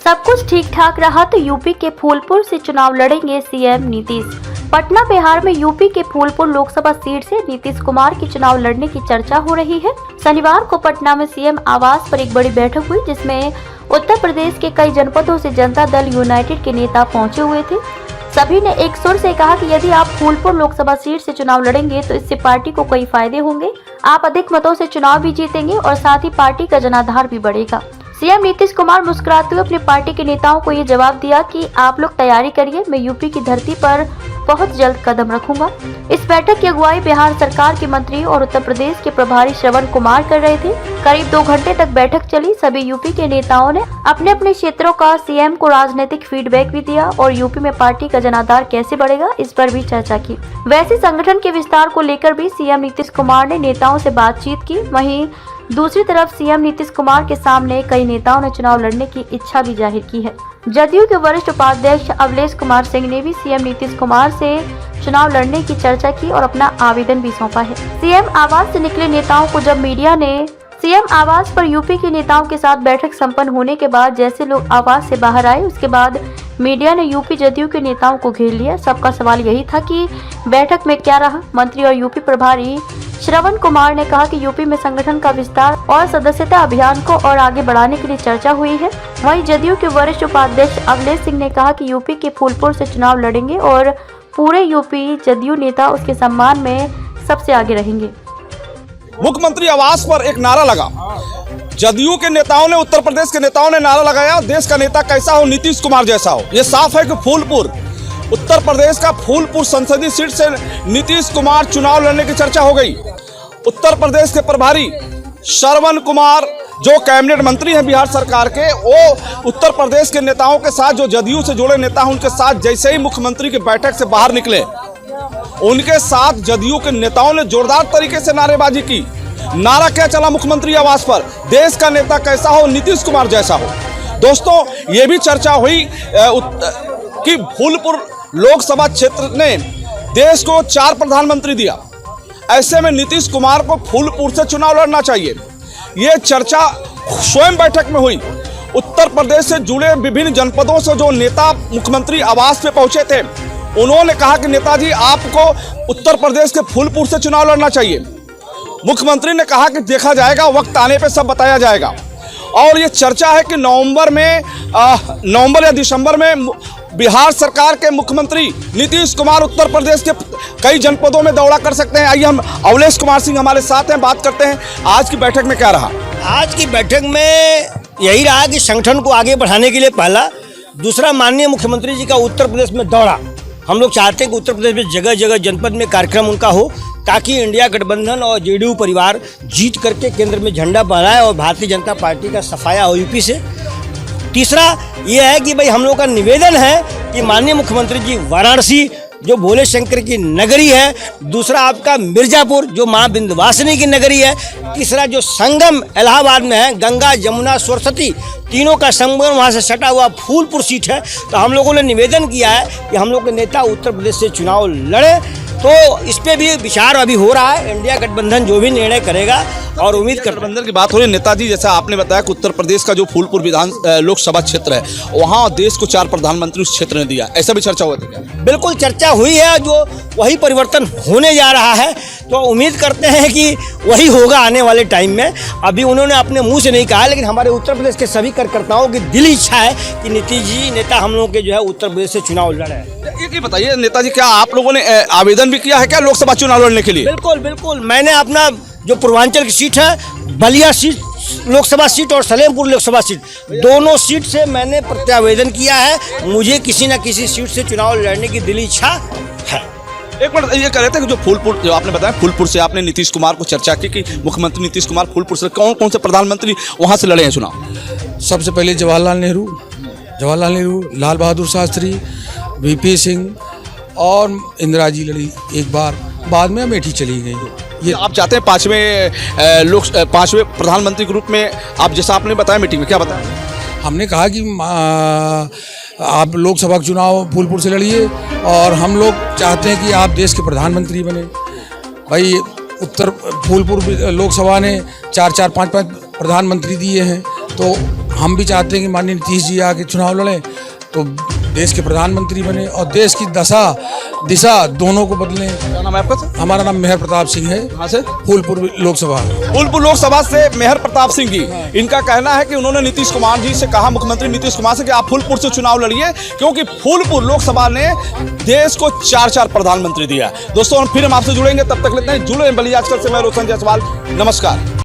सब कुछ ठीक ठाक रहा तो यूपी के फूलपुर से चुनाव लड़ेंगे सीएम नीतीश। पटना बिहार में यूपी के फूलपुर लोकसभा सीट से नीतीश कुमार की चुनाव लड़ने की चर्चा हो रही है। शनिवार को पटना में सीएम आवास पर एक बड़ी बैठक हुई, जिसमें उत्तर प्रदेश के कई जनपदों से जनता दल यूनाइटेड के नेता पहुंचे हुए थे। सभी ने एक सुर से कहा कि यदि आप फूलपुर लोकसभा सीट से चुनाव लड़ेंगे तो इससे पार्टी को कई फायदे होंगे। आप अधिक मतों से चुनाव भी जीतेंगे और साथ ही पार्टी का जनाधार भी बढ़ेगा। सीएम नीतीश कुमार मुस्कुराते हुए अपनी पार्टी के नेताओं को ये जवाब दिया कि आप लोग तैयारी करिए, मैं यूपी की धरती पर बहुत जल्द कदम रखूंगा। इस बैठक की अगुवाई बिहार सरकार के मंत्री और उत्तर प्रदेश के प्रभारी श्रवण कुमार कर रहे थे। करीब 2 घंटे तक बैठक चली। सभी यूपी के नेताओं ने अपने अपने क्षेत्रों का सीएम को राजनीतिक फीडबैक भी दिया और यूपी में पार्टी का जनाधार कैसे बढ़ेगा, इस पर भी चर्चा की। वैसे संगठन के विस्तार को लेकर भी सीएम नीतीश कुमार ने नेताओं से बातचीत की। वहीं दूसरी तरफ सीएम नीतीश कुमार के सामने कई नेताओं ने चुनाव लड़ने की इच्छा भी जाहिर की है। जदयू के वरिष्ठ उपाध्यक्ष अवलेश कुमार सिंह ने भी सीएम नीतीश कुमार से चुनाव लड़ने की चर्चा की और अपना आवेदन भी सौंपा है। सीएम आवास से निकले नेताओं को जब मीडिया ने सीएम आवास पर यूपी के नेताओं के साथ बैठक संपन्न होने के बाद जैसे लोग आवास से बाहर आए, उसके बाद मीडिया ने यूपी जदयू के नेताओं को घेर लिया। सबका सवाल यही था कि बैठक में क्या रहा। मंत्री और यूपी प्रभारी श्रवण कुमार ने कहा कि यूपी में संगठन का विस्तार और सदस्यता अभियान को और आगे बढ़ाने के लिए चर्चा हुई है। वहीं जदयू के वरिष्ठ उपाध्यक्ष अवलेश सिंह ने कहा कि यूपी के फूलपुर से चुनाव लड़ेंगे और पूरे यूपी जदयू नेता उसके सम्मान में सबसे आगे रहेंगे। मुख्यमंत्री आवास पर एक नारा लगा। जदयू के नेताओं ने, उत्तर प्रदेश के नेताओं ने नारा लगाया, देश का नेता कैसा हो, नीतीश कुमार जैसा हो। ये साफ है कि फूलपुर, उत्तर प्रदेश का फूलपुर संसदीय सीट से नीतीश कुमार चुनाव लड़ने की चर्चा हो गई। उत्तर प्रदेश के प्रभारी श्रवण कुमार, जो कैबिनेट मंत्री हैं बिहार सरकार के, वो उत्तर प्रदेश के नेताओं के साथ, जो जदयू से जुड़े नेता हैं, उनके साथ जैसे ही मुख्यमंत्री की बैठक से बाहर निकले, उनके साथ जदयू के नेताओं ने जोरदार तरीके से नारेबाजी की। नारा क्या चला मुख्यमंत्री आवास पर? देश का नेता कैसा हो, नीतीश कुमार जैसा हो। दोस्तों, ये भी चर्चा हुई कि फूलपुर लोकसभा क्षेत्र ने देश को 4 प्रधानमंत्री दिया, ऐसे में नीतीश कुमार को फूलपुर से चुनाव लड़ना चाहिए। ये चर्चा स्वयं बैठक में हुई। उत्तर प्रदेश से जुड़े विभिन्न जनपदों से जो नेता मुख्यमंत्री आवास पे पहुंचे थे, उन्होंने कहा कि नेताजी, आपको उत्तर प्रदेश के फूलपुर से चुनाव लड़ना चाहिए। मुख्यमंत्री ने कहा कि देखा जाएगा, वक्त आने पे सब बताया जाएगा। और ये चर्चा है कि नवंबर या दिसंबर में बिहार सरकार के मुख्यमंत्री नीतीश कुमार उत्तर प्रदेश के कई जनपदों में दौरा कर सकते हैं। आइए, हम अवलेश कुमार सिंह हमारे साथ हैं, बात करते हैं आज की बैठक में क्या रहा। आज की बैठक में यही रहा कि संगठन को आगे बढ़ाने के लिए पहला, दूसरा माननीय मुख्यमंत्री जी का उत्तर प्रदेश में दौरा। हम लोग चाहते हैं कि उत्तर प्रदेश में जगह जगह जनपद में कार्यक्रम उनका हो, ताकि इंडिया गठबंधन और जेडीयू परिवार जीत करके केंद्र में झंडा फहराए और भारतीय जनता पार्टी का सफाया हो यूपी से। तीसरा ये है कि भाई हम लोग का निवेदन है कि माननीय मुख्यमंत्री जी वाराणसी, जो भोले शंकर की नगरी है, दूसरा आपका मिर्जापुर, जो माँ विंध्यवासिनी की नगरी है, तीसरा जो संगम इलाहाबाद में है, गंगा जमुना सरस्वती, तीनों का संगम वहाँ से सटा हुआ फूलपुर सीट है। तो हम लोगों ने निवेदन किया है कि हम लोग के नेता उत्तर प्रदेश से चुनाव लड़े। तो इस पे भी विचार अभी हो रहा है, इंडिया गठबंधन जो भी निर्णय करेगा, और उम्मीद गठबंधन की बात हो रही है। नेताजी, जैसा आपने बताया कि उत्तर प्रदेश का जो फूलपुर विधान लोकसभा क्षेत्र है, वहाँ देश को 4 प्रधानमंत्री उस क्षेत्र ने दिया, ऐसा भी चर्चा हुआ था? बिल्कुल चर्चा हुई है, जो वही परिवर्तन होने जा रहा है। तो उम्मीद करते हैं कि वही होगा आने वाले टाइम में। अभी उन्होंने अपने मुंह से नहीं कहा, लेकिन हमारे उत्तर प्रदेश के सभी कार्यकर्ताओं की दिली इच्छा है कि नीतीश जी नेता हम लोगों के जो है उत्तर प्रदेश से चुनाव लड़े। ये बताइए नेताजी, क्या आप लोगों ने आवेदन भी किया है क्या लोकसभा चुनाव लड़ने के लिए? बिल्कुल बिल्कुल, मैंने अपना जो पूर्वांचल की सीट है, बलिया सीट लोकसभा सीट और सलेमपुर लोकसभा सीट, दोनों सीट से मैंने प्रत्यावेदन किया है। मुझे किसी न किसी सीट से चुनाव लड़ने की दिली इच्छा है। एक मिनट, ये कह रहे थे कि जो फूलपुर, जो आपने बताया फूलपुर से आपने नीतीश कुमार को चर्चा की कि मुख्यमंत्री नीतीश कुमार फूलपुर से, कौन कौन से प्रधानमंत्री वहाँ से लड़े हैं चुनाव? सबसे पहले जवाहरलाल नेहरू, लाल बहादुर शास्त्री, वीपी सिंह और इंदिरा जी लड़ी एक बार, बाद में अमेठी चली गई। ये आप चाहते हैं 5वें प्रधानमंत्री के रूप में, आप जैसा आपने बताया मीटिंग में, क्या बताया? हमने कहा कि आप लोकसभा का चुनाव फूलपुर से लड़िए और हम लोग चाहते हैं कि आप देश के प्रधानमंत्री बने। भाई फूलपुर लोकसभा ने 4-4, 5-5 प्रधानमंत्री दिए हैं, तो हम भी चाहते हैं कि माननीय नीतीश जी आके चुनाव लड़ें तो देश के प्रधानमंत्री बने और देश की दिशा दोनों को बदलें। क्या नाम है आपका सर? हमारा नाम मेहर प्रताप सिंह है। कहाँ से? फूलपुर लोकसभा। फूलपुर लोकसभा से मेहर प्रताप सिंह जी, इनका कहना है कि उन्होंने नीतीश कुमार जी से कहा, मुख्यमंत्री नीतीश कुमार से, कि आप फूलपुर से चुनाव लड़िए, क्योंकि फूलपुर लोकसभा ने देश को 4 प्रधानमंत्री दिया। दोस्तों हम फिर आपसे जुड़ेंगे, तब तक लेते हैं जुड़े बलिया अक्सर से मैं रोशन जायसवाल। नमस्कार।